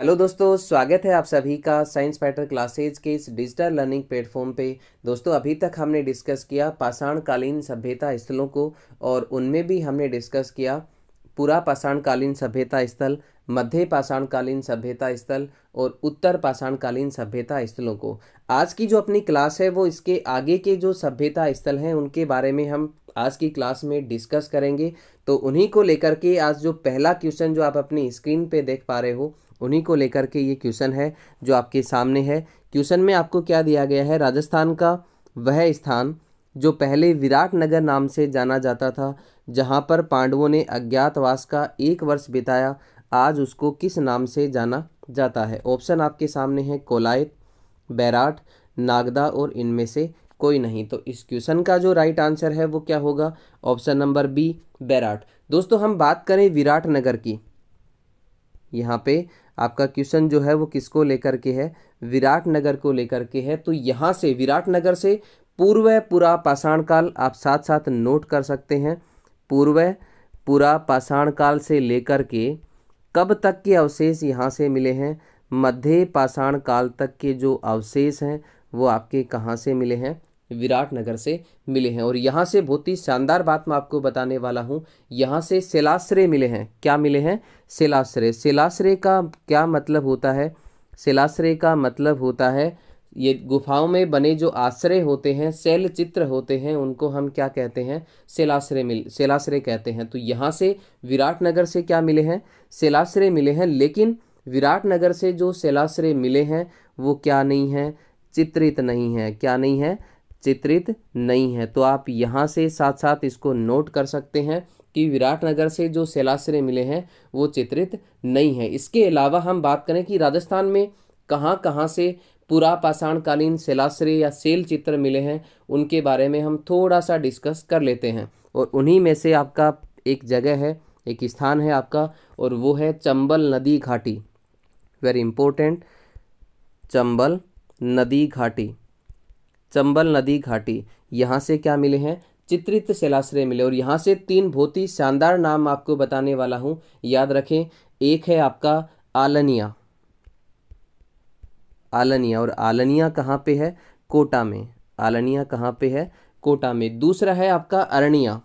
Hello दोस्तों, स्वागत है आप सभी का साइंस फाइटर क्लासेज के इस डिजिटल लर्निंग प्लेटफॉर्म पे। दोस्तों, अभी तक हमने डिस्कस किया पाषाणकालीन सभ्यता स्थलों को, और उनमें भी हमने डिस्कस किया पूरा पाषाणकालीन सभ्यता स्थल, मध्य पाषाणकालीन सभ्यता स्थल और उत्तर पाषाणकालीन सभ्यता स्थलों को। आज की जो अपनी क्लास है वो इसके आगे के जो सभ्यता स्थल हैं उनके बारे में हम आज की क्लास में डिस्कस करेंगे। तो उन्हीं को लेकर के आज जो पहला क्वेश्चन जो आप अपनी स्क्रीन पे देख पा रहे हो, उन्हीं को लेकर के ये क्वेश्चन है जो आपके सामने है। क्वेश्चन में आपको क्या दिया गया है? राजस्थान का वह स्थान जो पहले विराटनगर नाम से जाना जाता था, जहां पर पांडवों ने अज्ञातवास का 1 वर्ष बिताया, आज उसको किस नाम से जाना जाता है? ऑप्शन आपके सामने है कोलायत, बैराट, नागदा और इनमें से कोई नहीं। तो इस क्वेश्चन का जो राइट आंसर है वो क्या होगा? Option number B, Bairat. दोस्तों, हम बात करें विराटनगर की, यहाँ पे आपका क्वेश्चन जो है वो किसको लेकर के है? विराटनगर को लेकर के है। तो यहाँ से विराटनगर से पूर्व पुरा पाषाण काल आप साथ साथ नोट कर सकते हैं। पूर्व पुरा पाषाण काल से लेकर के कब तक के अवशेष यहाँ से मिले हैं? मध्य पाषाण काल तक के जो अवशेष हैं वो आपके कहाँ से मिले हैं? विराटनगर से मिले हैं। और यहाँ से बहुत ही शानदार बात मैं आपको बताने वाला हूँ, यहाँ से शिलाश्रय मिले हैं। क्या मिले हैं? शिलाश्रय। शिलाश्रय का क्या मतलब होता है? शिलाश्रय का मतलब होता है ये गुफाओं में बने जो आश्रय होते हैं, शैल चित्र होते हैं, उनको हम क्या कहते हैं? शिलाश्रय कहते हैं। तो यहाँ से विराटनगर से क्या मिले हैं? शिलाश्रय मिले हैं। लेकिन विराटनगर से जो शिलाश्रय मिले हैं वो क्या नहीं है? चित्रित नहीं है। क्या नहीं है? चित्रित नहीं है। तो आप यहाँ से साथ साथ इसको नोट कर सकते हैं कि विराटनगर से जो शिलाश्रय मिले हैं वो चित्रित नहीं है। इसके अलावा हम बात करें कि राजस्थान में कहाँ कहाँ से पुरा पाषाणकालीन शिलाश्रय या शैल चित्र मिले हैं, उनके बारे में हम थोड़ा सा डिस्कस कर लेते हैं। और उन्हीं में से आपका एक जगह है, एक स्थान है आपका, और वो है चंबल नदी घाटी। वेरी इंपॉर्टेंट, चंबल नदी घाटी। चंबल नदी घाटी, यहाँ से क्या मिले हैं? चित्रित शिलाश्रय मिले। और यहाँ से 3 बहुत ही शानदार नाम आपको बताने वाला हूँ, याद रखें। एक है आपका आलनिया। आलनिया, और आलनिया कहाँ पे है? कोटा में। आलनिया कहाँ पे है? कोटा में। दूसरा है आपका अरनिया।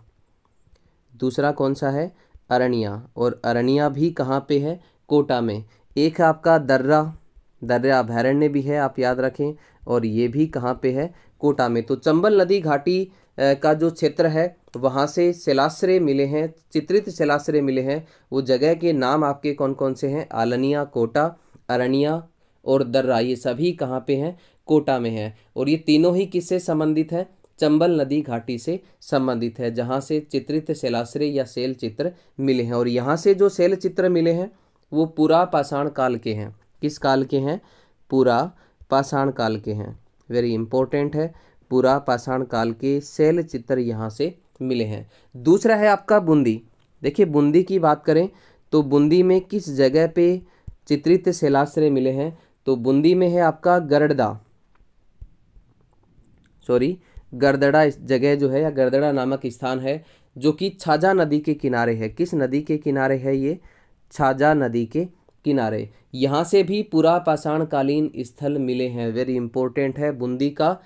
दूसरा कौन सा है? अरनिया। और अरनिया भी कहाँ पे है? कोटा में। एक है आपका दर्रा। दर्रा अभयारण्य भी है, आप याद रखें, और ये भी कहाँ पे है? कोटा में। तो चंबल नदी घाटी का जो क्षेत्र है वहाँ से शिलाश्रय मिले हैं, चित्रित शिलाश्रय मिले हैं। वो जगह के नाम आपके कौन कौन से हैं? आलनिया, कोटा, अरनिया और दर्रा। ये सभी कहाँ पे हैं? कोटा में है। और ये तीनों ही किससे संबंधित है? चंबल नदी घाटी से संबंधित है, जहाँ से चित्रित शिलाश्रय या शैल चित्र मिले हैं। और यहाँ से जो शैल चित्र मिले हैं वो पुरा पाषाण काल के हैं। किस काल के हैं? पुरा पाषाण काल के हैं। वेरी इंपॉर्टेंट है, पुरा पाषाण काल के शैल चित्र यहाँ से मिले हैं। दूसरा है आपका बूंदी। देखिए, बूंदी की बात करें तो बूंदी में किस जगह पे चित्रित शिलाश्रय मिले हैं? तो बूंदी में है आपका गरदड़ा इस जगह जो है, या गरदड़ा नामक स्थान है, जो कि छाजा नदी के किनारे है। किस नदी के किनारे है ये? छाजा नदी के किनारे। यहाँ से भी पुरा पाषाणकालीन स्थल मिले हैं। वेरी इंपॉर्टेंट है, बूंदी का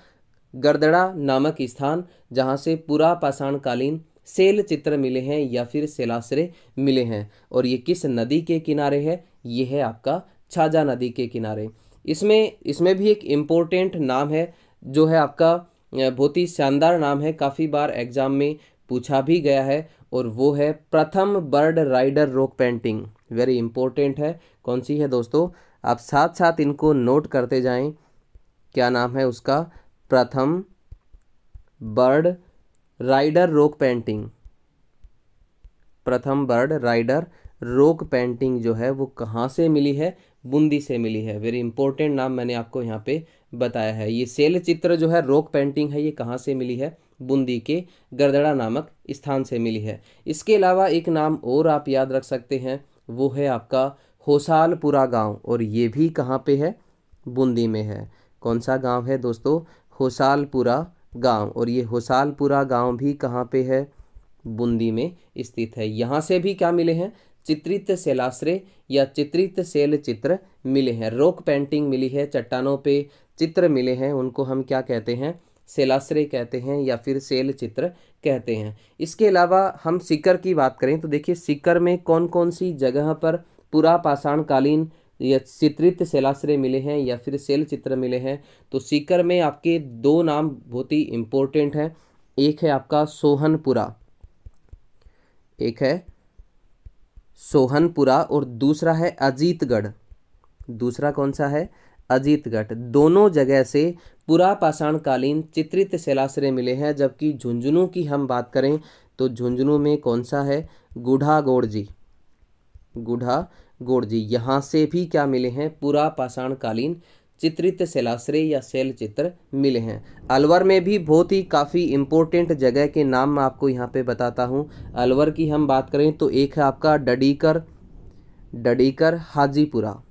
गरदड़ा नामक स्थान, जहाँ से पुरा पाषाणकालीन शैल चित्र मिले हैं या फिर शिलाश्रय मिले हैं। और ये किस नदी के किनारे है? ये है आपका छाजा नदी के किनारे। इसमें भी एक इम्पोर्टेंट नाम है, जो है आपका बहुत ही शानदार नाम है, काफ़ी बार एग्जाम में पूछा भी गया है, और वो है प्रथम bird rider rock painting. Very important है। कौन सी है दोस्तों? आप साथ साथ इनको नोट करते जाएं। क्या नाम है उसका? प्रथम बर्ड राइडर रॉक पेंटिंग। प्रथम बर्ड राइडर रॉक पेंटिंग जो है वो कहाँ से मिली है? बूंदी से मिली है। वेरी इंपॉर्टेंट नाम मैंने आपको यहाँ पे बताया है। ये शैल चित्र जो है, रॉक पेंटिंग है, ये कहाँ से मिली है? बूंदी के गरदड़ा नामक स्थान से मिली है। इसके अलावा एक नाम और आप याद रख सकते हैं, वो है आपका होसालपुरा गांव, और ये भी कहाँ पे है? बूंदी में है। कौन सा गांव है दोस्तों? होसालपुरा गांव। और ये होसालपुरा गांव भी कहाँ पे है? बूंदी में स्थित है। यहाँ से भी क्या मिले हैं? चित्रित शैलाश्रय या चित्रित शैल चित्र मिले हैं। रॉक पेंटिंग मिली है, चट्टानों पे चित्र मिले हैं, उनको हम क्या कहते हैं? शैलाश्रय कहते हैं या फिर शैल चित्र कहते हैं। इसके अलावा हम सीकर की बात करें तो देखिए सीकर में कौन कौन सी जगह पर पुरा पाषाण कालीन या चित्रित शैलाश्रय मिले हैं या फिर शैल चित्र मिले हैं। तो सीकर में आपके दो नाम बहुत ही इम्पोर्टेंट हैं। एक है आपका सोहनपुरा, एक है सोहनपुरा और दूसरा है अजीतगढ़। दूसरा कौन सा है? अजीतगढ़। दोनों जगह से पुरा पाषाण कालीन चित्रित शैलाश्रय मिले हैं। जबकि झुंझुनू की हम बात करें तो झुंझुनू में कौन सा है? गुढ़ागोड़ जी, गुढ़ागोड़ जी। यहाँ से भी क्या मिले हैं? पुरा पाषाण कालीन चित्रित शैलाश्रय या शैल चित्र मिले हैं। अलवर में भी बहुत ही काफ़ी इम्पोर्टेंट जगह के नाम मैं आपको यहाँ पे बताता हूँ। अलवर की हम बात करें तो एक है आपका डडीकर हाजीपुरा,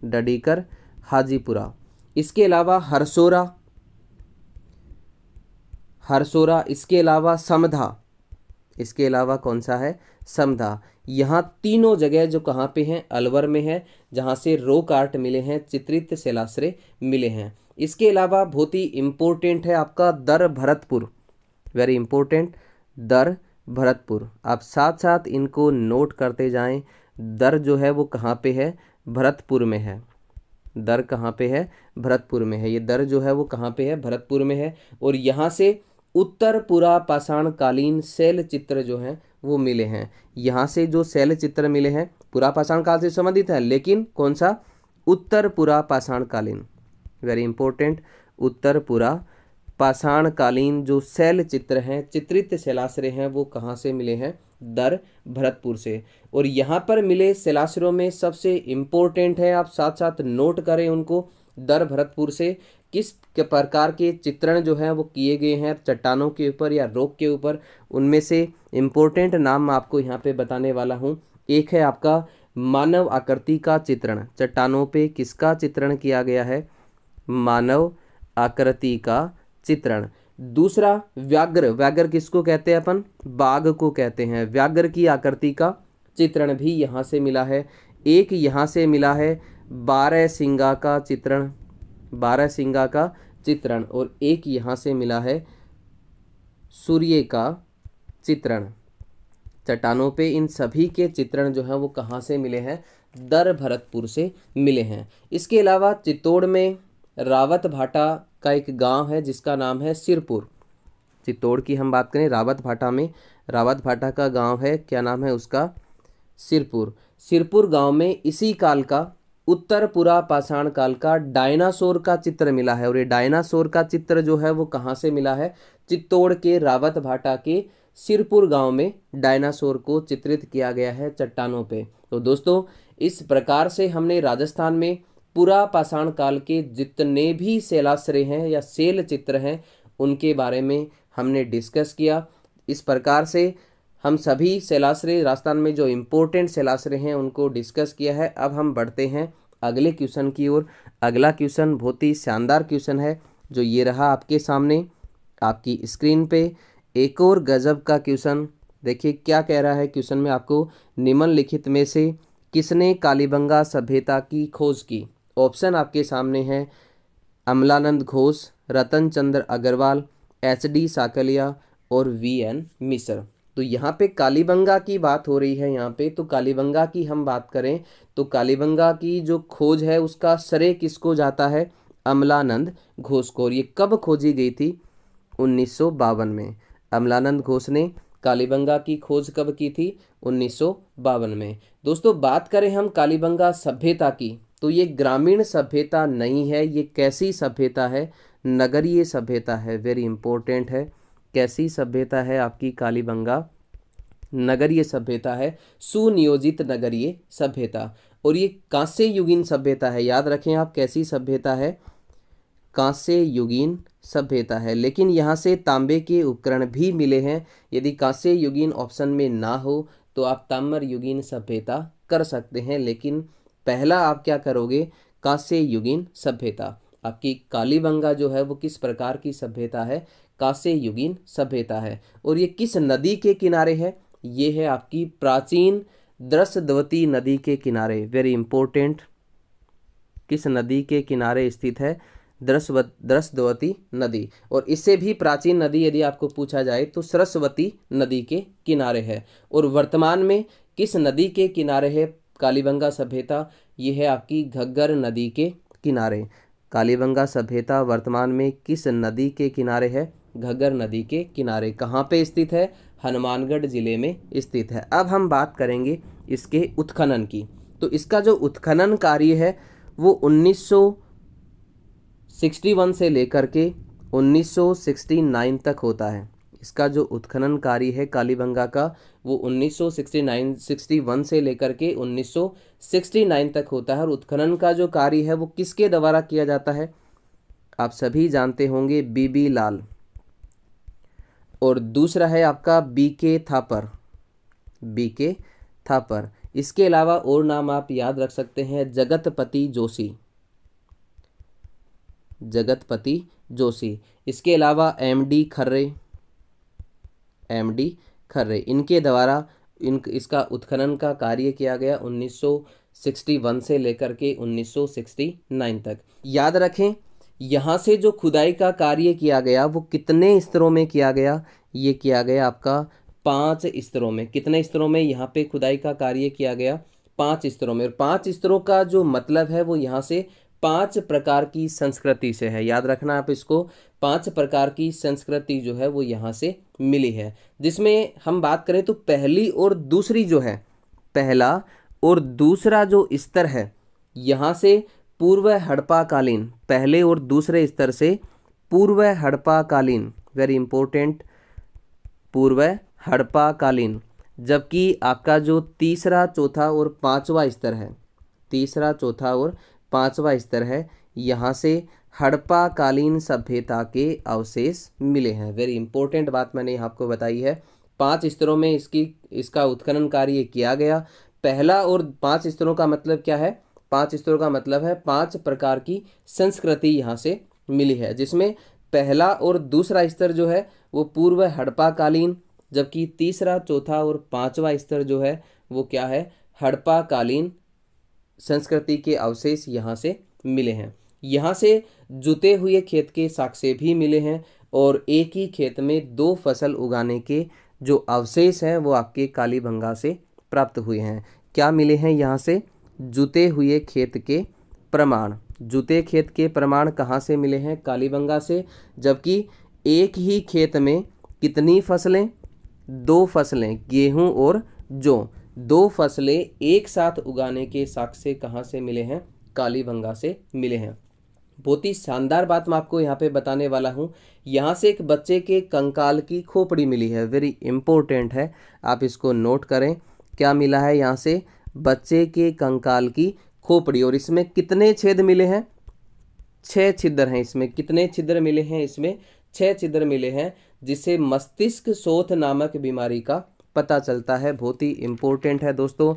डडीकर हाजीपुरा। इसके अलावा हरसोरा, इसके अलावा समधा, इसके अलावा कौन सा है? समधा। यहाँ तीनों जगह जो कहाँ पे हैं? अलवर में है, जहाँ से रॉक आर्ट मिले हैं, चित्रित शैलाश्रय मिले हैं। इसके अलावा बहुत ही इम्पोर्टेंट है आपका दर भरतपुर, वेरी इंपॉर्टेंट, दर भरतपुर। आप साथ साथ इनको नोट करते जाएं। दर जो है वो कहाँ पे है? भरतपुर में है। दर कहाँ पे है? भरतपुर में है। ये दर जो है वो कहाँ पे है? भरतपुर में है। और यहाँ से उत्तर पुरा पाषाण कालीन शैल चित्र जो हैं वो मिले हैं। यहाँ से जो शैल चित्र मिले हैं पुरा पाषाण काल से संबंधित है, लेकिन कौन सा? उत्तर पुरा पाषाण कालीन, वेरी इंपॉर्टेंट, उत्तर पुरा पाषाण कालीन जो शैल चित्र हैं, चित्रित शैलाश्रय हैं, वो कहाँ से मिले हैं? दर भरतपुर से। और यहाँ पर मिले शैलाश्रयों में सबसे इम्पोर्टेंट है, आप साथ साथ नोट करें उनको, दर भरतपुर से किस प्रकार के चित्रण जो हैं वो किए गए हैं चट्टानों के ऊपर या रॉक के ऊपर। उनमें से इम्पोर्टेंट नाम मैं आपको यहाँ पे बताने वाला हूँ। एक है आपका मानव आकृति का चित्रण, चट्टानों पे किसका चित्रण किया गया है? मानव आकृति का चित्रण। दूसरा व्याघ्र किसको कहते हैं अपन? बाघ को कहते हैं। व्याघ्र की आकृति का चित्रण भी यहाँ से मिला है। एक यहाँ से मिला है बारहसिंगा का चित्रण, बारहसिंगा का चित्रण। और एक यहाँ से मिला है सूर्य का चित्रण। चट्टानों पे इन सभी के चित्रण जो हैं वो कहाँ से मिले हैं? दर भरतपुर से मिले हैं। इसके अलावा चित्तौड़ में रावत भाटा का एक गांव है जिसका नाम है सिरपुर। चित्तौड़ की हम बात करें, रावत भाटा में रावत भाटा का गांव है, क्या नाम है उसका? सिरपुर। सिरपुर गांव में इसी काल का उत्तर पुरा पाषाण काल का डायनासोर का चित्र मिला है। और ये डायनासोर का चित्र जो है वो कहाँ से मिला है? चित्तौड़ के रावत भाटा के सिरपुर गांव में डायनासोर को चित्रित किया गया है चट्टानों पे। तो दोस्तों इस प्रकार से हमने राजस्थान में पुरा पाषाण काल के जितने भी शैलाश्रय हैं या शैल चित्र हैं उनके बारे में हमने डिस्कस किया। इस प्रकार से हम सभी शैलाश्रय राजस्थान में जो इम्पोर्टेंट शैलाश्रय हैं उनको डिस्कस किया है। अब हम बढ़ते हैं अगले क्वेश्चन की ओर। अगला क्वेश्चन बहुत ही शानदार क्वेश्चन है जो ये रहा आपके सामने आपकी स्क्रीन पे। एक और गजब का क्वेश्चन, देखिए क्या कह रहा है क्वेश्चन में आपको, निम्नलिखित में से किसने कालीबंगा सभ्यता की खोज की? ऑप्शन आपके सामने है अमलानंद घोष, रतन चंद्र अग्रवाल, HD साकलिया और VN मिश्र। तो यहाँ पे कालीबंगा की बात हो रही है। यहाँ पे तो कालीबंगा की हम बात करें तो कालीबंगा की जो खोज है उसका श्रेय किसको जाता है? अमलानंद घोष को। और ये कब खोजी गई थी? 1952 में। अमलानंद घोष ने कालीबंगा की खोज कब की थी? 1952 में। दोस्तों बात करें हम कालीबंगा सभ्यता की तो ये ग्रामीण सभ्यता नहीं है। ये कैसी सभ्यता है? नगरीय सभ्यता है, वेरी इंपॉर्टेंट है। कैसी सभ्यता है आपकी कालीबंगा? नगरीय सभ्यता है, सुनियोजित नगरीय सभ्यता। और ये कांस्य युगीन सभ्यता है, याद रखें आप। कैसी सभ्यता है? कांस्य युगीन सभ्यता है। लेकिन यहाँ से तांबे के उपकरण भी मिले हैं। यदि कांस्य युगीन ऑप्शन में ना हो तो आप ताम्र युगीन सभ्यता कर सकते हैं, लेकिन पहला आप क्या करोगे? कांस्य युगीन सभ्यता। आपकी कालीबंगा जो है वो किस प्रकार की सभ्यता है? कांस्य युगीन सभ्यता है। और ये किस नदी के किनारे है? ये है आपकी प्राचीन द्रस्वती नदी के किनारे, वेरी इंपॉर्टेंट, किस नदी के किनारे स्थित है? द्रस्वती नदी। और इससे भी प्राचीन नदी यदि आपको पूछा जाए तो सरस्वती नदी के किनारे है। और वर्तमान में किस नदी के किनारे है कालीबंगा सभ्यता? ये है आपकी घग्गर नदी के किनारे। कालीबंगा सभ्यता वर्तमान में किस नदी के किनारे है? घग्गर नदी के किनारे। कहाँ पे स्थित है? हनुमानगढ़ जिले में स्थित है। अब हम बात करेंगे इसके उत्खनन की। तो इसका जो उत्खनन कार्य है वो 1961 से लेकर के 1969 तक होता है। इसका जो उत्खनन कार्य है कालीबंगा का वो 1961 से लेकर के 1969 तक होता है। और उत्खनन का जो कार्य है वो किसके द्वारा किया जाता है? आप सभी जानते होंगे, बीबी लाल। और दूसरा है आपका बीके थापर, बीके थापर। इसके अलावा और नाम आप याद रख सकते हैं, जगतपति जोशी, जगतपति जोशी। इसके अलावा एमडी खर्रे, एमडी खर्रे। इनके द्वारा इसका उत्खनन का कार्य किया गया 1961 से लेकर के 1969 तक। याद रखें, यहाँ से जो खुदाई का कार्य किया गया वो कितने स्तरों में किया गया? ये किया गया आपका 5 स्तरों में। कितने स्तरों में यहाँ पे खुदाई का कार्य किया गया? 5 स्तरों में। और 5 स्तरों का जो मतलब है वो यहाँ से 5 प्रकार की संस्कृति से है। याद रखना आप इसको, 5 प्रकार की संस्कृति जो है वो यहाँ से मिली है। जिसमें हम बात करें तो पहली और दूसरी जो है, पहला और दूसरा जो स्तर है यहाँ से पूर्व हड़प्पा कालीन, पहले और दूसरे स्तर से पूर्व हड़प्पा कालीन, वेरी इंपॉर्टेंट, पूर्व हड़प्पा कालीन। जबकि आपका जो तीसरा, चौथा और पांचवा स्तर है, तीसरा, चौथा और पांचवा स्तर है, यहाँ से हड़प्पा कालीन सभ्यता के अवशेष मिले हैं। वेरी इंपॉर्टेंट बात मैंने आपको बताई है। 5 स्तरों में इसका उत्खनन कार्य किया गया। पहला और 5 स्तरों का मतलब क्या है? 5 स्तरों का मतलब है 5 प्रकार की संस्कृति यहाँ से मिली है। जिसमें पहला और दूसरा स्तर जो है वो पूर्व हड़प्पा कालीन, जबकि तीसरा, चौथा और पांचवा स्तर जो है वो क्या है? हड़प्पा कालीन संस्कृति के अवशेष यहाँ से मिले हैं। यहाँ से जुते हुए खेत के साक्ष्य भी मिले हैं। और एक ही खेत में 2 फसल उगाने के जो अवशेष हैं वो आपके कालीबंगा से प्राप्त हुए हैं। क्या मिले हैं यहाँ से? जुते हुए खेत के प्रमाण। जुते खेत के प्रमाण कहाँ से मिले हैं? कालीबंगा से। जबकि एक ही खेत में कितनी फसलें? 2 फसलें, गेहूं और जौ, 2 फसलें एक साथ उगाने के साक्ष्य कहाँ से मिले हैं? कालीबंगा से मिले हैं। बहुत ही शानदार बात मैं आपको यहाँ पे बताने वाला हूँ। यहाँ से एक बच्चे के कंकाल की खोपड़ी मिली है, वेरी इंपॉर्टेंट है, आप इसको नोट करें। क्या मिला है यहाँ से? बच्चे के कंकाल की खोपड़ी। और इसमें कितने छेद मिले हैं? 6 छिद्र हैं। इसमें कितने छिद्र मिले हैं? इसमें 6 छिद्र मिले हैं, जिससे मस्तिष्क शोथ नामक बीमारी का पता चलता है। बहुत ही इंपॉर्टेंट है दोस्तों।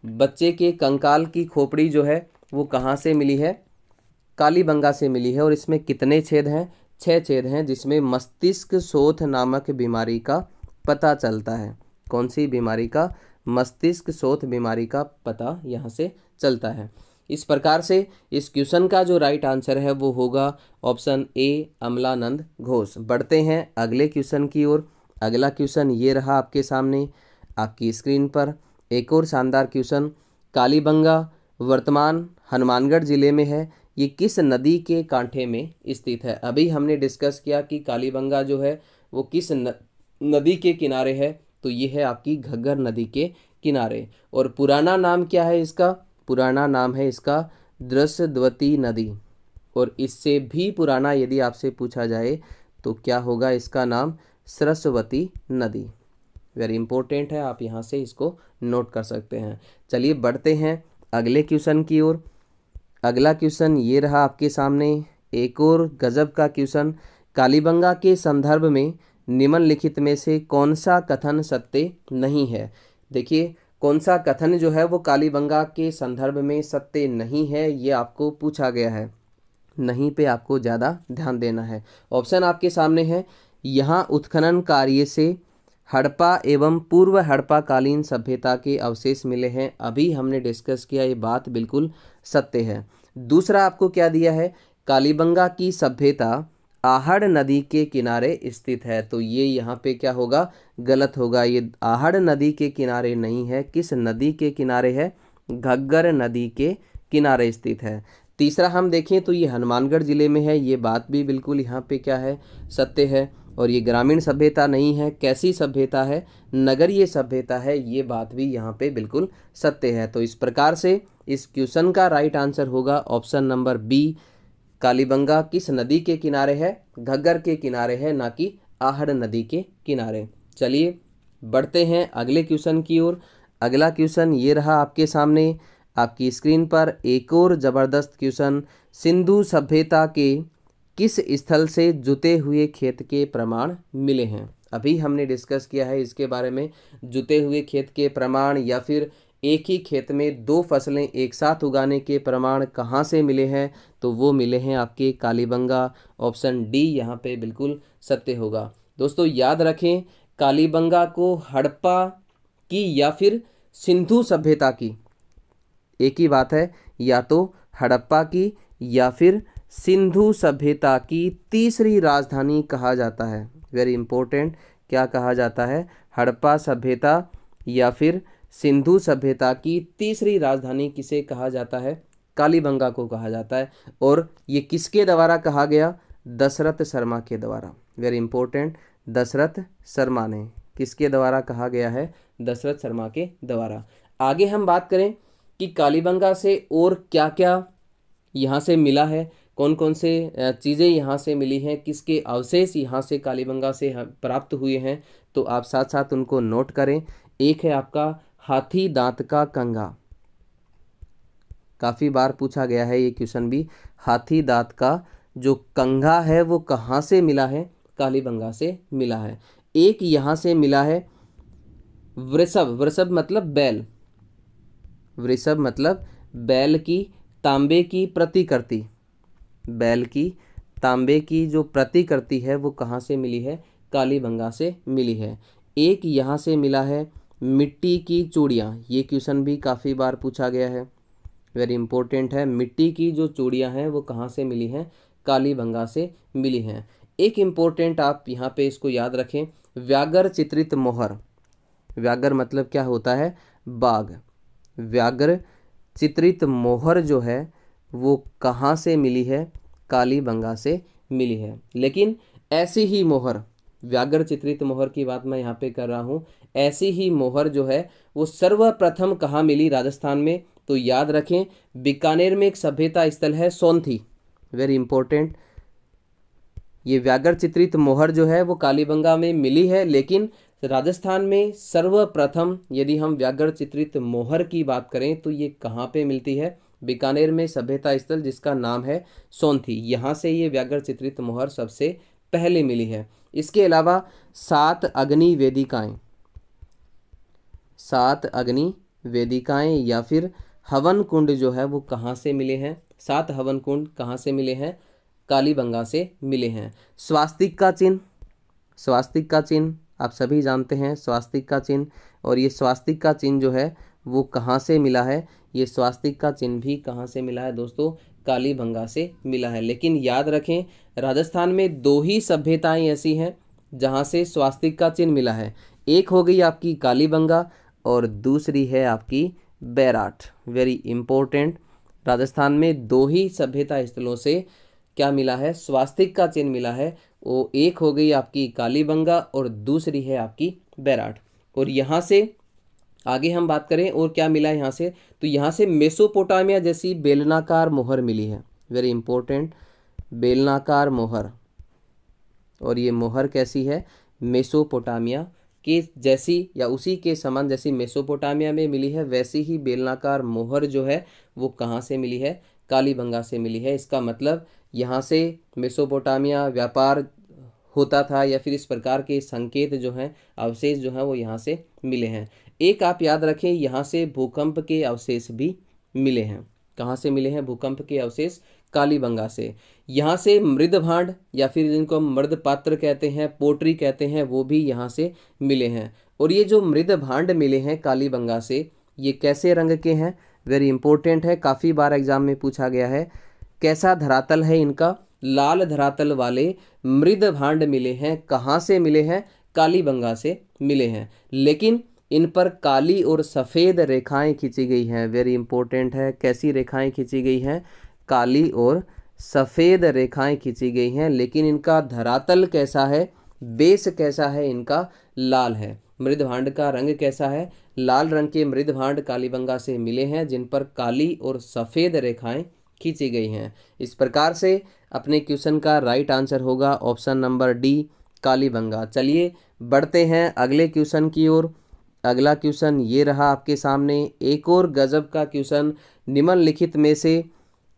बच्चे के कंकाल की खोपड़ी जो है वो कहाँ से मिली है? कालीबंगा से मिली है। और इसमें कितने छेद हैं? 6 छेद हैं, जिसमें मस्तिष्क शोथ नामक बीमारी का पता चलता है। कौन सी बीमारी का? मस्तिष्क शोथ बीमारी का पता यहाँ से चलता है। इस प्रकार से इस क्वेश्चन का जो राइट आंसर है वो होगा ऑप्शन ए, अमलानंद घोष। बढ़ते हैं अगले क्वेश्चन की ओर। अगला क्वेश्चन ये रहा आपके सामने आपकी स्क्रीन पर। एक और शानदार क्वेश्चन। कालीबंगा वर्तमान हनुमानगढ़ जिले में है। ये किस नदी के कांठे में स्थित है? अभी हमने डिस्कस किया कि कालीबंगा जो है वो किस नदी के किनारे है, तो ये है आपकी घग्गर नदी के किनारे। और पुराना नाम क्या है इसका? पुराना नाम है इसका द्रस्वती नदी। और इससे भी पुराना यदि आपसे पूछा जाए तो क्या होगा इसका नाम? सरस्वती नदी। वेरी इंपॉर्टेंट है, आप यहाँ से इसको नोट कर सकते हैं। चलिए बढ़ते हैं अगले क्वेश्चन की ओर। अगला क्वेश्चन ये रहा आपके सामने, एक और गजब का क्वेश्चन। कालीबंगा के संदर्भ में निम्नलिखित में से कौन सा कथन सत्य नहीं है? देखिए, कौन सा कथन जो है वो कालीबंगा के संदर्भ में सत्य नहीं है, ये आपको पूछा गया है। नहीं पे आपको ज़्यादा ध्यान देना है। ऑप्शन आपके सामने है। यहाँ उत्खनन कार्य से हड़प्पा एवं पूर्व हड़प्पा कालीन सभ्यता के अवशेष मिले हैं। अभी हमने डिस्कस किया, ये बात बिल्कुल सत्य है। दूसरा आपको क्या दिया है, कालीबंगा की सभ्यता आहड़ नदी के किनारे स्थित है। तो ये यहाँ पे क्या होगा, गलत होगा। ये आहड़ नदी के किनारे नहीं है। किस नदी के किनारे है, घग्गर नदी के किनारे स्थित है। तीसरा हम देखें तो ये हनुमानगढ़ जिले में है। ये बात भी बिल्कुल यहाँ पे क्या है, सत्य है। और ये ग्रामीण सभ्यता नहीं है। कैसी सभ्यता है, नगरीय सभ्यता है। ये बात भी यहाँ पे बिल्कुल सत्य है। तो इस प्रकार से इस क्वेश्चन का राइट आंसर होगा ऑप्शन नंबर बी, कालीबंगा किस नदी के किनारे है, घग्गर के किनारे है, ना कि आहड़ नदी के किनारे। चलिए बढ़ते हैं अगले क्वेश्चन की ओर। अगला क्वेश्चन ये रहा आपके सामने, आपकी स्क्रीन पर एक और ज़बरदस्त क्वेश्चन। सिंधु सभ्यता के किस स्थल से जुते हुए खेत के प्रमाण मिले हैं। अभी हमने डिस्कस किया है इसके बारे में, जुते हुए खेत के प्रमाण या फिर एक ही खेत में दो फसलें एक साथ उगाने के प्रमाण कहाँ से मिले हैं। तो वो मिले हैं आपके कालीबंगा। ऑप्शन डी यहाँ पे बिल्कुल सत्य होगा। दोस्तों याद रखें, कालीबंगा को हड़प्पा की या फिर सिंधु सभ्यता की, एक ही बात है, या तो हड़प्पा की या फिर सिंधु सभ्यता की तीसरी राजधानी कहा जाता है। वेरी इंपॉर्टेंट, क्या कहा जाता है, हड़प्पा सभ्यता या फिर सिंधु सभ्यता की तीसरी राजधानी किसे कहा जाता है, कालीबंगा को कहा जाता है। और ये किसके द्वारा कहा गया, दशरथ शर्मा के द्वारा। वेरी इंपॉर्टेंट, दशरथ शर्मा ने, किसके द्वारा कहा गया है, दशरथ शर्मा के द्वारा। आगे हम बात करें कि कालीबंगा से और क्या क्या यहाँ से मिला है, कौन कौन से चीज़ें यहाँ से मिली हैं, किसके अवशेष यहाँ से कालीबंगा से प्राप्त हुए हैं, तो आप साथ साथ उनको नोट करें। एक है आपका हाथी दांत का कंघा, काफ़ी बार पूछा गया है ये क्वेश्चन भी। हाथी दांत का जो कंघा है वो कहाँ से मिला है, कालीबंगा से मिला है। एक यहाँ से मिला है वृषभ, वृषभ मतलब बैल, वृषभ मतलब बैल की तांबे की प्रतिकृति, बैल की तांबे की जो प्रतिकृति है वो कहाँ से मिली है, कालीबंगा से मिली है। एक यहाँ से मिला है मिट्टी की चूड़ियाँ, ये क्वेश्चन भी काफ़ी बार पूछा गया है, वेरी इंपॉर्टेंट है। मिट्टी की जो चूड़ियाँ हैं वो कहाँ से मिली हैं, कालीबंगा से मिली हैं। एक इम्पोर्टेंट आप यहाँ पे इसको याद रखें, व्याघ्र चित्रित मोहर, व्याघ्र मतलब क्या होता है, बाघ। व्याघ्र चित्रित मोहर जो है वो कहाँ से मिली है, कालीबंगा से मिली है। लेकिन ऐसी ही मोहर, व्याघ्र चित्रित मोहर की बात मैं यहाँ पे कर रहा हूँ, ऐसी ही मोहर जो है वो सर्वप्रथम कहाँ मिली, राजस्थान में। तो याद रखें, बीकानेर में एक सभ्यता स्थल है सोंथी, वेरी इंपॉर्टेंट। ये व्याघ्र चित्रित मोहर जो है वो कालीबंगा में मिली है, लेकिन राजस्थान में सर्वप्रथम यदि हम व्याघ्र चित्रित मोहर की बात करें तो ये कहाँ पे मिलती है, बीकानेर में सभ्यता स्थल जिसका नाम है सोंथी, यहाँ से ये व्याघ्र चित्रित मोहर सबसे पहले मिली है। इसके अलावा 7 अग्नि वेदिकाएं, 7 अग्नि वेदिकाएं या फिर हवन कुंड जो है वो कहाँ से मिले हैं, 7 हवन कुंड कहाँ से मिले हैं, कालीबंगा से मिले हैं। स्वास्तिक का चिन्ह, स्वास्तिक का चिन्ह आप सभी जानते हैं, स्वास्तिक का चिन्ह, और ये स्वास्तिक का चिन्ह जो है वो कहाँ से मिला है, ये स्वास्तिक का चिन्ह भी कहाँ से मिला है दोस्तों, कालीबंगा से मिला है। लेकिन याद रखें, राजस्थान में 2 ही सभ्यताएं ऐसी हैं जहाँ से स्वास्तिक का चिन्ह मिला है। एक हो गई आपकी कालीबंगा और दूसरी है आपकी बैराठ, वेरी इंपॉर्टेंट। राजस्थान में 2 ही सभ्यता स्थलों से क्या मिला है, स्वास्तिक का चिन्ह मिला है। वो एक हो गई आपकी कालीबंगा और दूसरी है आपकी बैराठ। और यहाँ से आगे हम बात करें और क्या मिला है यहाँ से, तो यहाँ से मेसोपोटामिया जैसी बेलनाकार मोहर मिली है, वेरी इंपॉर्टेंट, बेलनाकार मोहर। और ये मोहर कैसी है, मेसोपोटामिया के जैसी या उसी के समान, जैसी मेसोपोटामिया में मिली है वैसी ही बेलनाकार मोहर जो है वो कहाँ से मिली है, कालीबंगा से मिली है। इसका मतलब यहाँ से मेसोपोटामिया व्यापार होता था या फिर इस प्रकार के संकेत जो हैं, अवशेष जो हैं वो यहाँ से मिले हैं। एक आप याद रखें, यहाँ से भूकंप के अवशेष भी मिले हैं। कहाँ से मिले हैं भूकंप के अवशेष, कालीबंगा से। यहाँ से मृद भांड या फिर जिनको हम मृद पात्र कहते हैं, पोटरी कहते हैं, वो भी यहाँ से मिले हैं। और ये जो मृद भांड मिले हैं कालीबंगा से, ये कैसे रंग के हैं, वेरी इंपॉर्टेंट है, काफ़ी बार एग्जाम में पूछा गया है। कैसा धरातल है इनका, लाल धरातल वाले मृद भांड मिले हैं। कहाँ से मिले हैं, कालीबंगा से मिले हैं, लेकिन इन पर काली और सफ़ेद रेखाएं खींची गई हैं। वेरी इंपॉर्टेंट है, कैसी रेखाएं खींची गई हैं, काली और सफ़ेद रेखाएं खींची गई हैं, लेकिन इनका धरातल कैसा है, बेस कैसा है, इनका लाल है। मृद भांड का रंग कैसा है, लाल रंग के मृद भांड कालीबंगा से मिले हैं, जिन पर काली और सफ़ेद रेखाएं खींची गई हैं। इस प्रकार से अपने क्वेश्चन का राइट आंसर होगा ऑप्शन नंबर डी, कालीबंगा। चलिए बढ़ते हैं अगले क्वेश्चन की ओर। अगला क्वेश्चन ये रहा आपके सामने, एक और गजब का क्वेश्चन। निम्नलिखित में से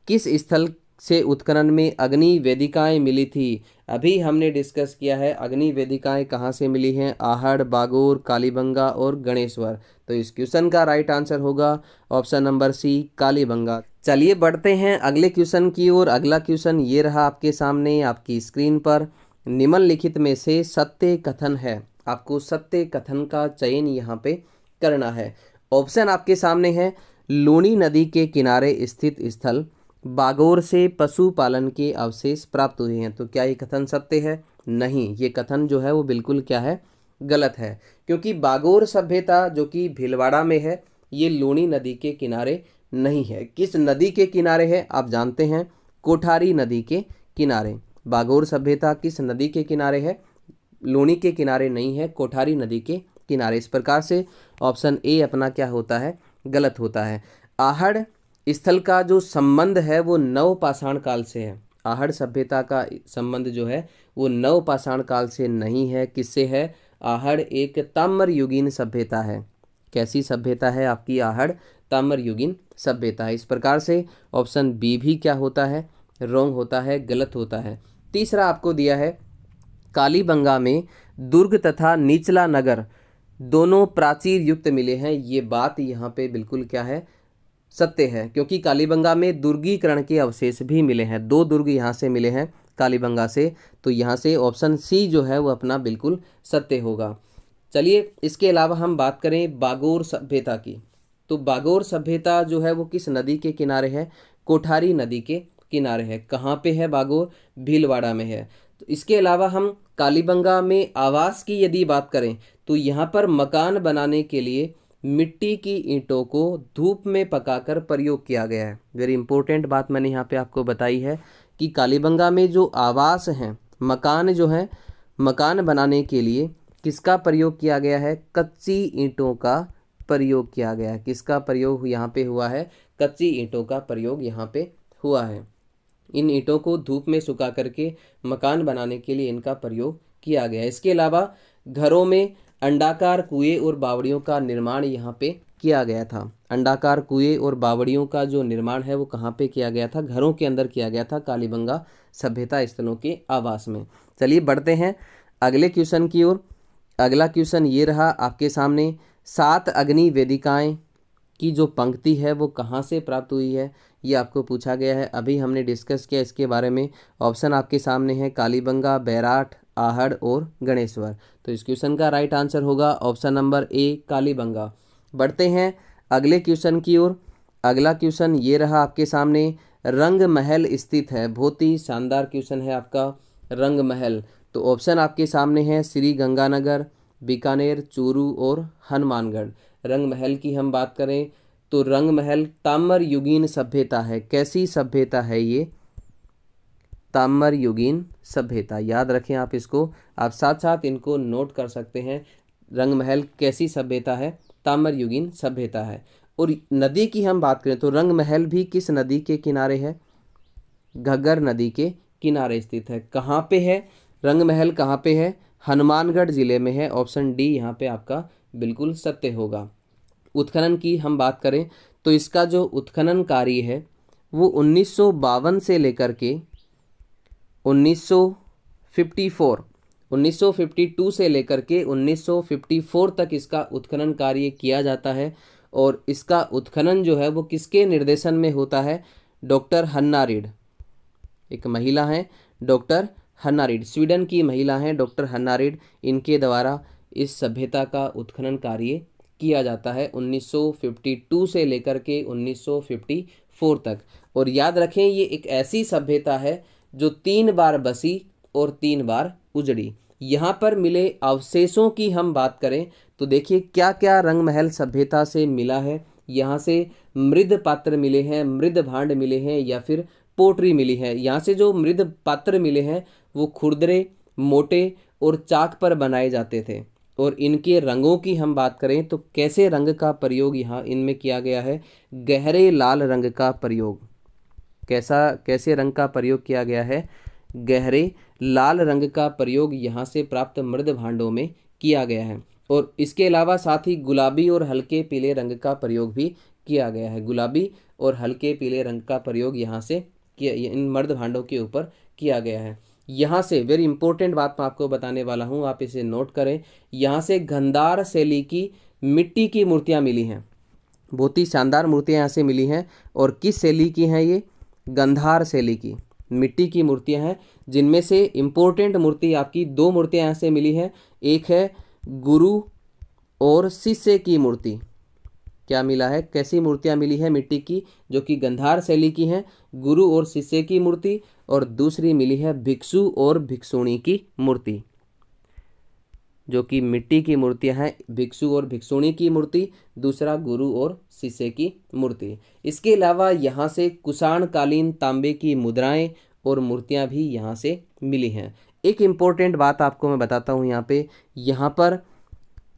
किस स्थल से उत्खनन में अग्नि वेदिकाएं मिली थी। अभी हमने डिस्कस किया है अग्नि वेदिकाएं कहाँ से मिली हैं, आहड़, बागोर, कालीबंगा और गणेश्वर। तो इस क्वेश्चन का राइट आंसर होगा ऑप्शन नंबर सी, कालीबंगा। चलिए बढ़ते हैं अगले क्वेश्चन की ओर। अगला क्वेश्चन ये रहा आपके सामने आपकी स्क्रीन पर। निम्नलिखित में से सत्य कथन है, आपको सत्य कथन का चयन यहाँ पे करना है। ऑप्शन आपके सामने है, लूनी नदी के किनारे स्थित स्थल बागोर से पशुपालन के अवशेष प्राप्त हुए हैं। तो क्या ये कथन सत्य है? नहीं, ये कथन जो है वो बिल्कुल क्या है, गलत है, क्योंकि बागोर सभ्यता जो कि भीलवाड़ा में है, ये लूनी नदी के किनारे नहीं है। किस नदी के किनारे है आप जानते हैं, कोठारी नदी के किनारे। बागोर सभ्यता किस नदी के किनारे है, लूनी के किनारे नहीं है, कोठारी नदी के किनारे। इस प्रकार से ऑप्शन ए अपना क्या होता है, गलत होता है। आहड़ स्थल का जो संबंध है वो नवपाषाण काल से है। आहड़ सभ्यता का संबंध जो है वो नवपाषाण काल से नहीं है। किससे है? आहड़ एक ताम्रयुगीन सभ्यता है। कैसी सभ्यता है आपकी आहड़? ताम्रयुगीन सभ्यता है। इस प्रकार से ऑप्शन बी भी क्या होता है, रॉन्ग होता है, गलत होता है। तीसरा आपको दिया है, कालीबंगा में दुर्ग तथा निचला नगर दोनों प्राचीर युक्त मिले हैं। ये बात यहाँ पे बिल्कुल क्या है, सत्य है, क्योंकि कालीबंगा में दुर्गीकरण के अवशेष भी मिले हैं। 2 दुर्ग यहाँ से मिले हैं कालीबंगा से। तो यहाँ से ऑप्शन सी जो है वो अपना बिल्कुल सत्य होगा। चलिए इसके अलावा हम बात करें बागोर सभ्यता की। तो बागोर सभ्यता जो है वो किस नदी के किनारे है? कोठारी नदी के किनारे है। कहाँ पे है बागोर? भीलवाड़ा में है। तो इसके अलावा हम कालीबंगा में आवास की यदि बात करें तो यहाँ पर मकान बनाने के लिए मिट्टी की ईंटों को धूप में पकाकर प्रयोग किया गया है। वेरी इंपॉर्टेंट बात मैंने यहाँ पे आपको बताई है कि कालीबंगा में जो आवास हैं, मकान जो हैं, मकान बनाने के लिए किसका प्रयोग किया गया है? कच्ची ईंटों का प्रयोग किया गया है। किसका प्रयोग यहाँ पे हुआ है? कच्ची ईंटों का प्रयोग यहाँ पे हुआ है। इन ईंटों को धूप में सुखा करके मकान बनाने के लिए इनका प्रयोग किया गया है। इसके अलावा घरों में अंडाकार कुएं और बावड़ियों का निर्माण यहाँ पे किया गया था। अंडाकार कुएं और बावड़ियों का जो निर्माण है वो कहाँ पे किया गया था? घरों के अंदर किया गया था, कालीबंगा सभ्यता स्थलों के आवास में। चलिए बढ़ते हैं अगले क्वेश्चन की ओर। अगला क्वेश्चन ये रहा आपके सामने, 7 अग्नि वेदिकाएं की जो पंक्ति है वो कहाँ से प्राप्त हुई है, ये आपको पूछा गया है। अभी हमने डिस्कस किया इसके बारे में। ऑप्शन आपके सामने है, कालीबंगा, बैराठ, आहड़ और गणेश्वर। तो इस क्वेश्चन का राइट आंसर होगा ऑप्शन नंबर ए, कालीबंगा। बढ़ते हैं अगले क्वेश्चन की ओर। अगला क्वेश्चन ये रहा आपके सामने, रंग महल स्थित है। बहुत ही शानदार क्वेश्चन है आपका, रंग महल। तो ऑप्शन आपके सामने है, श्री गंगानगर, बीकानेर, चूरू और हनुमानगढ़। रंग महल की हम बात करें तो रंग महल ताम्रयुगीन सभ्यता है। कैसी सभ्यता है ये? ताम्रयुगीन सभ्यता। याद रखें आप इसको, आप साथ साथ इनको नोट कर सकते हैं। रंग महल कैसी सभ्यता है? ताम्रयुगीन सभ्यता है। और नदी की हम बात करें तो रंग महल भी किस नदी के किनारे है? घग्गर नदी के किनारे स्थित है। कहाँ पे है रंग महल? कहाँ पे है? हनुमानगढ़ जिले में है। ऑप्शन डी यहाँ पे आपका बिल्कुल सत्य होगा। उत्खनन की हम बात करें तो इसका जो उत्खनन कार्य है वो 1952 से लेकर के 1952 से लेकर के 1954 तक इसका उत्खनन कार्य किया जाता है। और इसका उत्खनन जो है वो किसके निर्देशन में होता है? डॉक्टर हन्ना रीड। एक महिला हैं डॉक्टर हन्ना रीड, स्वीडन की महिला हैं डॉक्टर हन्ना रीड, इनके द्वारा इस सभ्यता का उत्खनन कार्य किया जाता है 1952 से लेकर के 1954 तक। और याद रखें ये एक ऐसी सभ्यता है जो 3 बार बसी और 3 बार उजड़ी। यहाँ पर मिले अवशेषों की हम बात करें तो देखिए क्या क्या रंगमहल सभ्यता से मिला है। यहाँ से मृद पात्र मिले हैं, मृद भांड मिले हैं या फिर पोटरी मिली है। यहाँ से जो मृद पात्र मिले हैं वो खुरदरे, मोटे और चाक पर बनाए जाते थे। और इनके रंगों की हम बात करें तो कैसे रंग का प्रयोग यहाँ इनमें किया गया है, गहरे लाल रंग का प्रयोग। कैसे रंग का प्रयोग किया गया है, गहरे लाल रंग का प्रयोग यहाँ से प्राप्त मृद भांडों में किया गया है। और इसके अलावा साथ ही गुलाबी और हल्के पीले रंग का प्रयोग भी किया गया है। गुलाबी और हल्के पीले रंग का प्रयोग यहाँ से किया, इन मृद भांडों के ऊपर किया गया है। यहाँ से वेरी इंपॉर्टेंट बात मैं आपको बताने वाला हूँ, आप इसे नोट करें। यहाँ से गंधार शैली की मिट्टी की मूर्तियाँ मिली हैं, बहुत ही शानदार मूर्तियाँ यहाँ से मिली हैं। और किस शैली की हैं ये, गंधार शैली की मिट्टी की मूर्तियाँ हैं, जिनमें से इम्पोर्टेंट मूर्ति आपकी 2 मूर्तियाँ यहाँ से मिली हैं। एक है गुरु और शिष्य की मूर्ति। क्या मिला है, कैसी मूर्तियाँ मिली है मिट्टी की जो कि गंधार शैली की हैं, गुरु और शिष्य की मूर्ति। और दूसरी मिली है भिक्षु और भिक्षुणी की मूर्ति, जो कि मिट्टी की मूर्तियां हैं, भिक्षु और भिक्षुणी की मूर्ति, दूसरा गुरु और शिष्य की मूर्ति। इसके अलावा यहाँ से कुषाण कालीन तांबे की मुद्राएं और मूर्तियां भी यहाँ से मिली हैं। एक इम्पोर्टेंट बात आपको मैं बताता हूँ यहाँ पर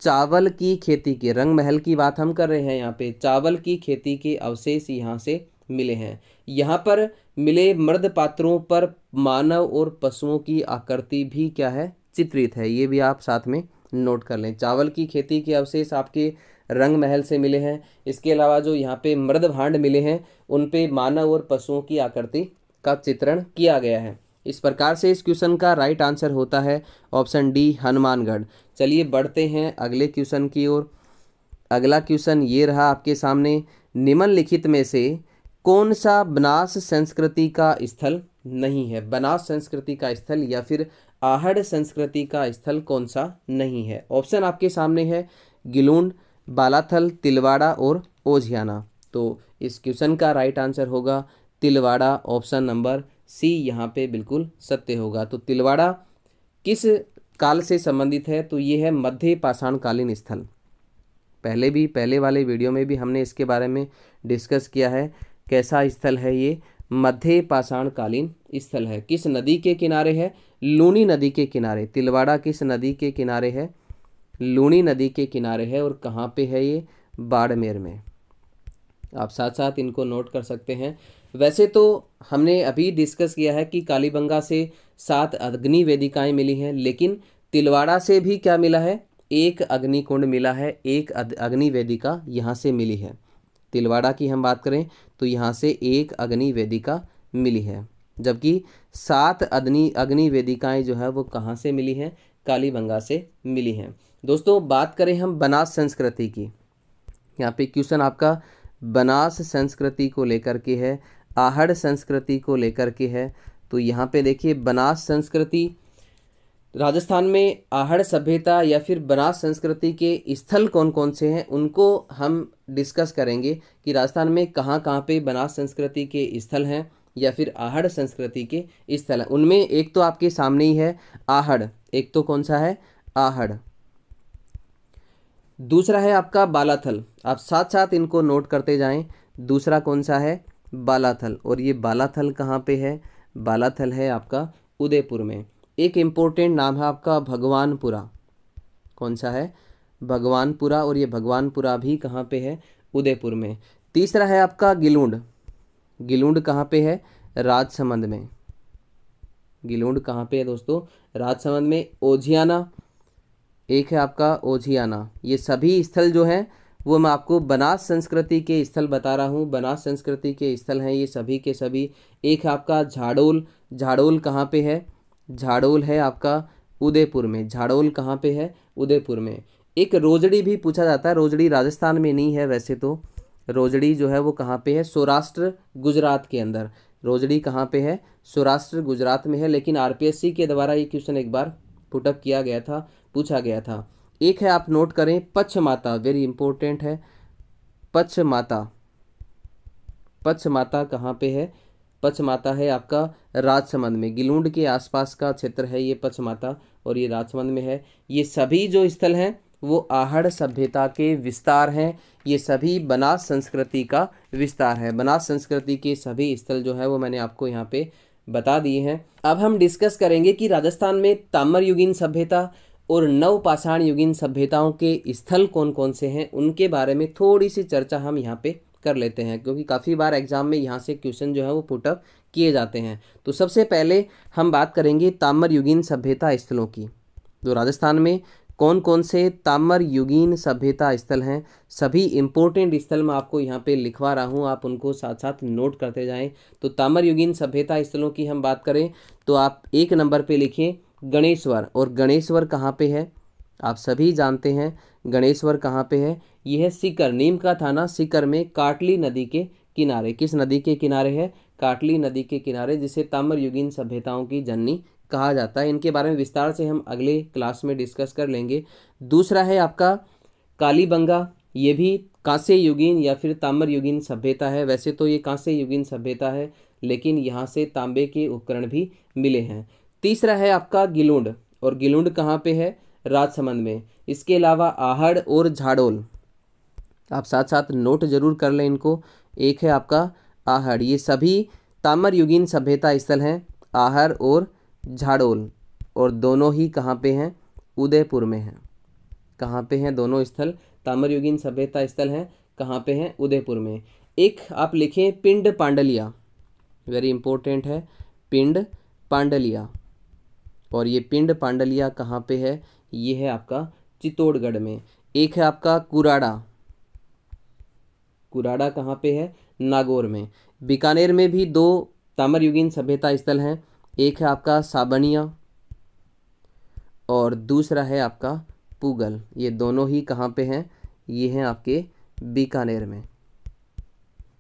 चावल की खेती के, रंगमहल की बात हम कर रहे हैं, यहाँ पे चावल की खेती के अवशेष यहाँ से मिले हैं। यहाँ पर मिले मृद पात्रों पर मानव और पशुओं की आकृति भी क्या है, चित्रित है। ये भी आप साथ में नोट कर लें। चावल की खेती के अवशेष आपके रंगमहल से मिले हैं। इसके अलावा जो यहाँ पे मृद भांड मिले हैं उन पे मानव और पशुओं की आकृति का चित्रण किया गया है। इस प्रकार से इस क्वेश्चन का राइट आंसर होता है ऑप्शन डी, हनुमानगढ़। चलिए बढ़ते हैं अगले क्वेश्चन की ओर। अगला क्वेश्चन ये रहा आपके सामने, निम्नलिखित में से कौन सा बनास संस्कृति का स्थल नहीं है। बनास संस्कृति का स्थल या फिर आहड़ संस्कृति का स्थल कौन सा नहीं है। ऑप्शन आपके सामने है गिलूंड, बालाथल, तिलवाड़ा और ओझियाना। तो इस क्वेश्चन का राइट आंसर होगा तिलवाड़ा, ऑप्शन नंबर सी यहाँ पे बिल्कुल सत्य होगा। तो तिलवाड़ा किस काल से संबंधित है, तो ये है मध्य पाषाणकालीन स्थल। पहले वाले वीडियो में भी हमने इसके बारे में डिस्कस किया है। कैसा स्थल है ये, मध्य पाषाणकालीन स्थल है। किस नदी के किनारे है, लूनी नदी के किनारे। तिलवाड़ा किस नदी के किनारे है, लूनी नदी के किनारे है। और कहाँ पे है ये, बाड़मेर में। आप साथ साथ इनको नोट कर सकते हैं। वैसे तो हमने अभी डिस्कस किया है कि कालीबंगा से 7 अग्नि वेदिकाएं मिली हैं, लेकिन तिलवाड़ा से भी क्या मिला है, 1 अग्निकुंड मिला है, 1 अग्नि वेदिका यहाँ से मिली है। तिलवाड़ा की हम बात करें तो यहाँ से 1 अग्नि वेदिका मिली है, जबकि 7 अग्नि वेदिकाएं जो है वो कहाँ से मिली हैं, कालीबंगा से मिली हैं। दोस्तों बात करें हम बनास संस्कृति की, यहाँ पे क्वेश्चन आपका बनास संस्कृति को लेकर के है, आहड़ संस्कृति को लेकर के है। तो यहाँ पे देखिए बनास संस्कृति, राजस्थान में आहड़ सभ्यता या फिर बनास संस्कृति के स्थल कौन कौन से हैं उनको हम डिस्कस करेंगे कि राजस्थान में कहाँ कहाँ पे बनास संस्कृति के स्थल हैं या फिर आहड़ संस्कृति के स्थल हैं। उनमें एक तो आपके सामने ही है आहड़, एक तो कौन सा है, आहड़। दूसरा है आपका बालाथल, आप साथ साथ इनको नोट करते जाएं। दूसरा कौन सा है, बालाथल। और ये बालाथल कहाँ पे है, बालाथल है आपका उदयपुर में। एक इम्पोर्टेंट नाम है आपका भगवानपुरा, कौन सा है, भगवानपुरा। और ये भगवानपुरा भी कहाँ पे है, उदयपुर में। तीसरा है आपका गिलूंड, गिलूंड कहाँ पे है, राजसमंद में। गिलूंड कहाँ पे है दोस्तों, राजसमंद में। ओझियाना, एक है आपका ओझियाना। ये सभी स्थल जो हैं वो मैं आपको बनास संस्कृति के स्थल बता रहा हूँ, बनास संस्कृति के स्थल हैं ये सभी के सभी। एक है आपका झाड़ोल, झाड़ोल कहाँ पे है, झाड़ोल है आपका उदयपुर में। झाड़ोल कहाँ पे है, उदयपुर में। एक रोजड़ी भी पूछा जाता है, रोजड़ी राजस्थान में नहीं है वैसे तो, रोजड़ी जो है वो कहाँ पे है, सौराष्ट्र गुजरात के अंदर। रोजड़ी कहाँ पे है? सौराष्ट्र गुजरात में है। लेकिन आरपीएससी के द्वारा ये क्वेश्चन एक बार पुटअप किया गया था, पूछा गया था। एक है, आप नोट करें, पच्छमाता, वेरी इंपॉर्टेंट है। पच्छमाता, पच्छमाता कहाँ पे है? पच्छमाता है आपका राजसमंद में, गिलूंड के आसपास का क्षेत्र है ये पच्छमाता, और ये राजसमंद में है। ये सभी जो स्थल हैं वो आहड़ सभ्यता के विस्तार हैं। ये सभी बनास संस्कृति का विस्तार है। बनास संस्कृति के सभी स्थल जो है वो मैंने आपको यहाँ पे बता दिए हैं। अब हम डिस्कस करेंगे कि राजस्थान में ताम्र युगीन सभ्यता और नवपाषाण युगीन सभ्यताओं के स्थल कौन कौन से हैं, उनके बारे में थोड़ी सी चर्चा हम यहाँ पे कर लेते हैं, क्योंकि काफ़ी बार एग्जाम में यहाँ से क्वेश्चन जो है वो पुटअप किए जाते हैं। तो सबसे पहले हम बात करेंगे ताम्र युगीन सभ्यता स्थलों की। तो राजस्थान में कौन कौन से ताम्र युगीन सभ्यता स्थल हैं, सभी इंपॉर्टेंट स्थल मैं आपको यहाँ पे लिखवा रहा हूँ, आप उनको साथ साथ नोट करते जाएं। तो ताम्र युगीन सभ्यता स्थलों की हम बात करें तो आप 1 नंबर पे लिखिए गणेश्वर। और गणेश्वर कहाँ पे है? आप सभी जानते हैं गणेश्वर कहाँ पे है। यह है सीकर, नीम का थाना सीकर में, काटली नदी के किनारे। किस नदी के किनारे है? काटली नदी के किनारे, जिसे ताम्र युगीन सभ्यताओं की जननी कहा जाता है। इनके बारे में विस्तार से हम अगले क्लास में डिस्कस कर लेंगे। दूसरा है आपका कालीबंगा, ये भी कांस्य युगीन या फिर ताम्र युगीन सभ्यता है। वैसे तो ये कांस्य युगीन सभ्यता है, लेकिन यहाँ से तांबे के उपकरण भी मिले हैं। तीसरा है आपका गिलूंड, और गिलूंड कहाँ पे है? राजसमंद में। इसके अलावा आहड़ और झाडोल, आप साथ साथ नोट जरूर कर लें इनको। एक है आपका आहड़, ये सभी ताम्र युगीन सभ्यता स्थल हैं, आहड़ और झाडोल, और दोनों ही कहाँ पे हैं? उदयपुर में हैं। कहाँ पे हैं दोनों स्थल? ताम्र युगीन सभ्यता स्थल हैं, कहाँ पे हैं? उदयपुर में। एक आप लिखें पिंड पांडलिया, वेरी इंपॉर्टेंट है, पिंड पांडलिया। और ये पिंड पांडलिया कहाँ पे है? ये है आपका चित्तौड़गढ़ में। एक है आपका कुराड़ा, कुराड़ा कहाँ पे है? नागौर में। बीकानेर में भी 2 ताम्र युगीन सभ्यता स्थल हैं, एक है आपका साबनिया और दूसरा है आपका पूगल। ये दोनों ही कहाँ पे हैं? ये हैं आपके बीकानेर में।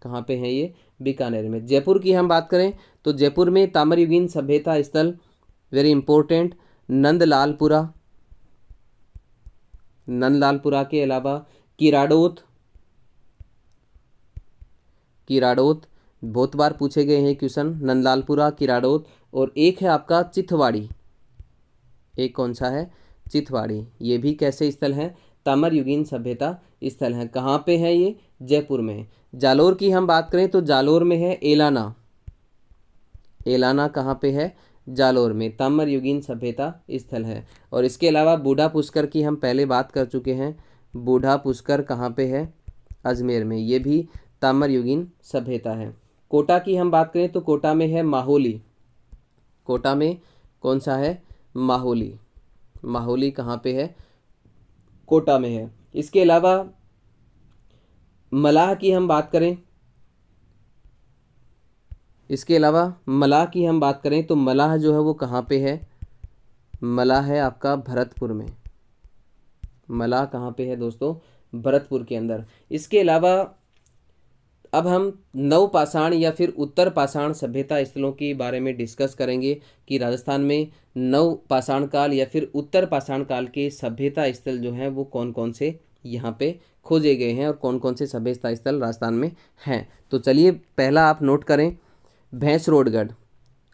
कहाँ पे हैं ये? बीकानेर में। जयपुर की हम बात करें तो जयपुर में ताम्र युगीन सभ्यता स्थल, वेरी इंपॉर्टेंट, नंदलालपुरा। नंदलालपुरा के अलावा किराड़ोत, किराड़ोत बहुत बार पूछे गए हैं क्वेश्चन, नंदलालपुरा, किराड़ोत। और एक है आपका चिथवाड़ी, एक कौन सा है? चिथवाड़ी। ये भी कैसे स्थल हैं? ताम्र युगीन सभ्यता स्थल हैं। कहाँ पे है ये? जयपुर में। जालोर की हम बात करें तो जालोर में है एलाना। एलाना कहाँ पे है? जालोर में। ताम्र युगीन सभ्यता स्थल है। और इसके अलावा बूढ़ा पुष्कर की हम पहले बात कर चुके हैं। बूढ़ा पुष्कर कहाँ पे है? अजमेर में। ये भी ताम्र युगीन सभ्यता है। कोटा की हम बात करें तो कोटा में है माहोली। कोटा में कौन सा है? माहोली। माहोली कहाँ पे है? कोटा में है। इसके अलावा मलाह की हम बात करें, इसके अलावा मलाह की हम बात करें तो मलाह जो है वो कहाँ पे है? मलाह है आपका भरतपुर में। मलाह कहाँ पे है दोस्तों? भरतपुर के अंदर। इसके अलावा अब हम नवपाषाण या फिर उत्तर पाषाण सभ्यता स्थलों के बारे में डिस्कस करेंगे कि राजस्थान में नवपाषाण काल या फिर उत्तर पाषाण काल के सभ्यता स्थल जो हैं वो कौन कौन से यहाँ पे खोजे गए हैं और कौन कौन से सभ्यता स्थल राजस्थान में हैं। तो चलिए पहला आप नोट करें, भैंसरोडगढ़।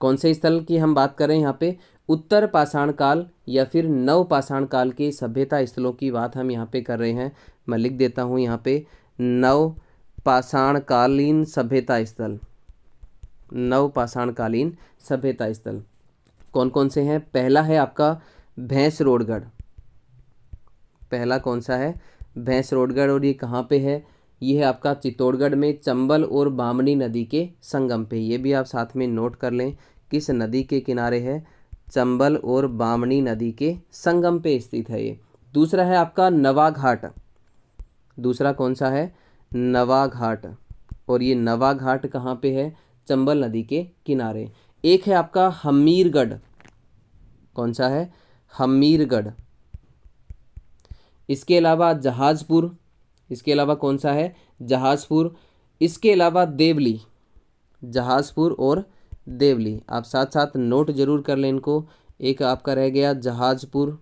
कौन से स्थल की हम बात करें यहाँ पे? उत्तर पाषाण काल या फिर नवपाषाण काल के सभ्यता स्थलों की बात हम यहाँ पे कर रहे हैं। मैं लिख देता हूँ यहाँ पे, नवपाषाणकालीन सभ्यता स्थल। नवपाषाणकालीन सभ्यता स्थल कौन कौन से हैं? पहला है आपका भैंसरोडगढ़। पहला कौन सा है? भैंसरोडगढ़। और ये कहाँ पे है? ये है आपका चित्तौड़गढ़ में, चंबल और बामनी नदी के संगम पे। ये भी आप साथ में नोट कर लें, किस नदी के किनारे है? चंबल और बामनी नदी के संगम पे स्थित है ये। दूसरा है आपका नवाघाट। दूसरा कौन सा है? नवाघाट। और ये नवाघाट कहाँ पे है? चंबल नदी के किनारे। एक है आपका हमीरगढ़। कौन सा है? हमीरगढ़। इसके अलावा जहाजपुर। इसके अलावा कौन सा है? जहाजपुर। इसके अलावा देवली। जहाजपुर और देवली। आप साथ साथ नोट जरूर कर लें इनको। एक आपका रह गया जहाजपुर।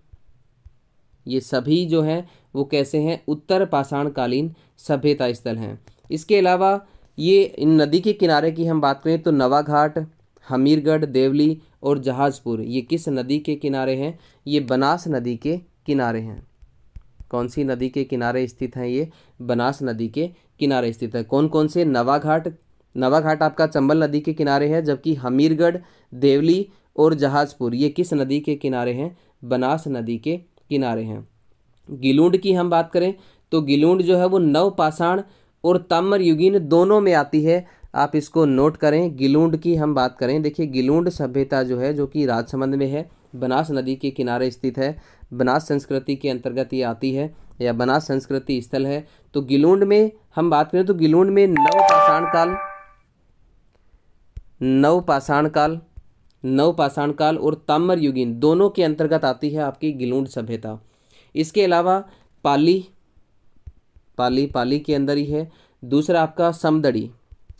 ये सभी जो हैं वो कैसे हैं, उत्तर पाषाणकालीन सभ्यता स्थल हैं। इसके अलावा ये इन नदी के किनारे की हम बात करें तो नवाघाट, हमीरगढ़, देवली और जहाजपुर ये किस नदी के किनारे हैं, ये बनास नदी के किनारे हैं। कौन सी नदी के किनारे स्थित हैं, ये बनास नदी के किनारे स्थित है। कौन कौन से, नवाघाट आपका चंबल नदी के किनारे है, जबकि हमीरगढ़, देवली और जहाजपुर ये किस नदी के किनारे हैं, बनास नदी के किनारे हैं। गिलूंड की हम बात करें तो गिलूंड जो है वो नवपाषाण और ताम्रयुगीन दोनों में आती है। आप इसको नोट करें। गिलूंड की हम बात करें, देखिए गिलूंड सभ्यता जो है जो कि राजसमंद में है, बनास नदी के किनारे स्थित है, बनास संस्कृति के अंतर्गत ये आती है या बनास संस्कृति स्थल है। तो गिलूंड में हम बात करें तो गिलूंड में नवपाषाण काल और ताम्रयुगीन दोनों के अंतर्गत आती है आपकी गिलूंड सभ्यता। इसके अलावा पाली के अंदर ही है। दूसरा आपका समदड़ी,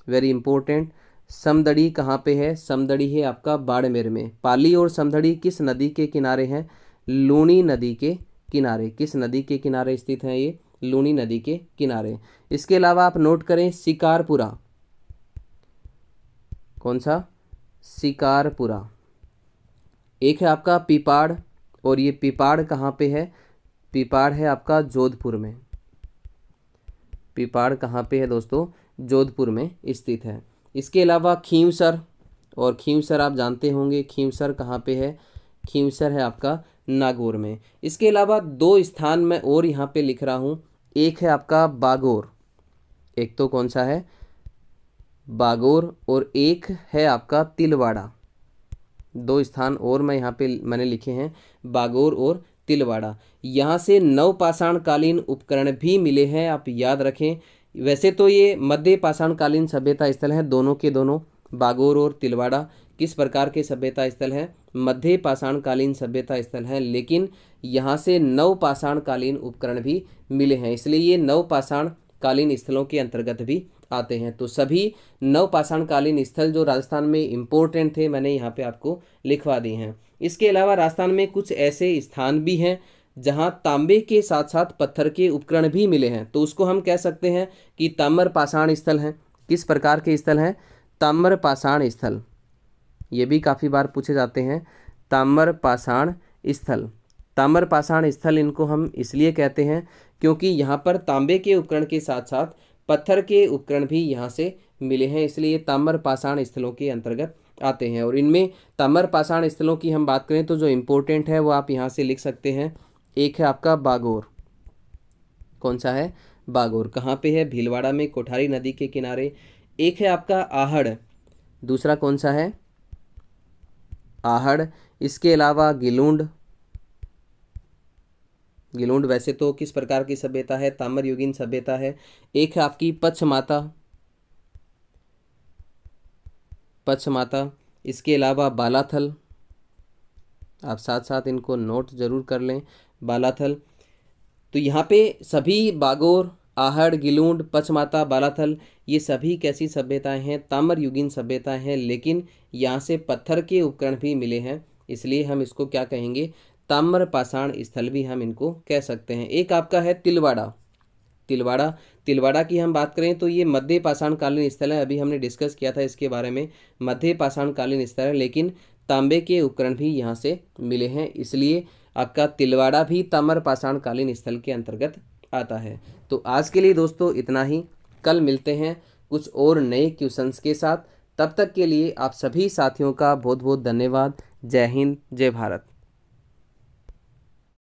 वेरी इंपॉर्टेंट, समदड़ी कहाँ पे है, समदड़ी है आपका बाड़मेर में। पाली और समदड़ी किस नदी के किनारे हैं, लूनी नदी के किनारे। किस नदी के किनारे स्थित हैं ये, लूनी नदी के किनारे। इसके अलावा आप नोट करें शिकारपुरा, कौन सा, शिकारपुरा। एक है आपका पीपाड़, और ये पीपाड़ कहाँ पे है, पीपाड़ है आपका जोधपुर में। पीपाड़ कहाँ पे है दोस्तों, जोधपुर में स्थित है। इसके अलावा खींवसर, और खींवसर आप जानते होंगे, खींवसर कहाँ पे है, खींवसर है आपका नागौर में। इसके अलावा दो स्थान मैं और यहाँ पे लिख रहा हूँ, एक है आपका बागौर, एक तो कौन सा है, बागौर, और एक है आपका तिलवाड़ा। दो स्थान और मैं यहाँ पे मैंने लिखे हैं, बागौर और तिलवाड़ा। यहाँ से नवपाषाणकालीन उपकरण भी मिले हैं, आप याद रखें। वैसे तो ये मध्य पाषाणकालीन सभ्यता स्थल हैं, दोनों के दोनों, बागौर और तिलवाड़ा किस प्रकार के सभ्यता स्थल हैं, मध्य पाषाणकालीन सभ्यता स्थल हैं, लेकिन यहाँ से नवपाषाणकालीन उपकरण भी मिले हैं, इसलिए ये नवपाषाणकालीन स्थलों के अंतर्गत भी आते हैं। तो सभी नवपाषाणकालीन स्थल जो राजस्थान में इम्पोर्टेंट थे मैंने यहाँ पे आपको लिखवा दिए हैं। इसके अलावा राजस्थान में कुछ ऐसे स्थान भी हैं जहाँ तांबे के साथ साथ पत्थर के उपकरण भी मिले हैं, तो उसको हम कह सकते हैं कि ताम्रपाषाण स्थल हैं। किस प्रकार के स्थल हैं, ताम्रपाषाण स्थल। ये भी काफ़ी बार पूछे जाते हैं, ताम्रपाषाण स्थल। ताम्रपाषाण स्थल इनको हम इसलिए कहते हैं क्योंकि यहाँ पर तांबे के उपकरण के साथ साथ पत्थर के उपकरण भी यहाँ से मिले हैं, इसलिए ताम्रपाषाण स्थलों के अंतर्गत आते हैं। और इनमें ताम्रपाषाण स्थलों की हम बात करें तो जो इम्पोर्टेंट है वो आप यहाँ से लिख सकते हैं। एक है आपका बागौर, कौन सा है, बागौर कहाँ पे है, भीलवाड़ा में, कोठारी नदी के किनारे। एक है आपका आहड़, दूसरा कौन सा है, आहड़। इसके अलावा गिलूंड, गिलूंड वैसे तो किस प्रकार की सभ्यता है, ताम्रयुगीन सभ्यता है। एक है आपकी पचमाता, इसके अलावा बालाथल, आप साथ साथ इनको नोट जरूर कर लें, बालाथल। तो यहाँ पे सभी बागौर, आहड़, गिलूंड, पचमाता, बालाथल ये सभी कैसी सभ्यताएं हैं, ताम्रयुगीन सभ्यताएं हैं, लेकिन यहाँ से पत्थर के उपकरण भी मिले हैं, इसलिए हम इसको क्या कहेंगे, ताम्रपाषाण स्थल भी हम इनको कह सकते हैं। एक आपका है तिलवाड़ा की हम बात करें तो ये मध्य पाषाणकालीन स्थल है, अभी हमने डिस्कस किया था इसके बारे में, मध्य पाषाणकालीन स्थल है, लेकिन तांबे के उपकरण भी यहाँ से मिले हैं, इसलिए आपका तिलवाड़ा भी ताम्रपाषाणकालीन स्थल के अंतर्गत आता है। तो आज के लिए दोस्तों इतना ही, कल मिलते हैं कुछ और नए क्वेश्चंस के साथ। तब तक के लिए आप सभी साथियों का बहुत बहुत धन्यवाद। जय हिंद, जय भारत।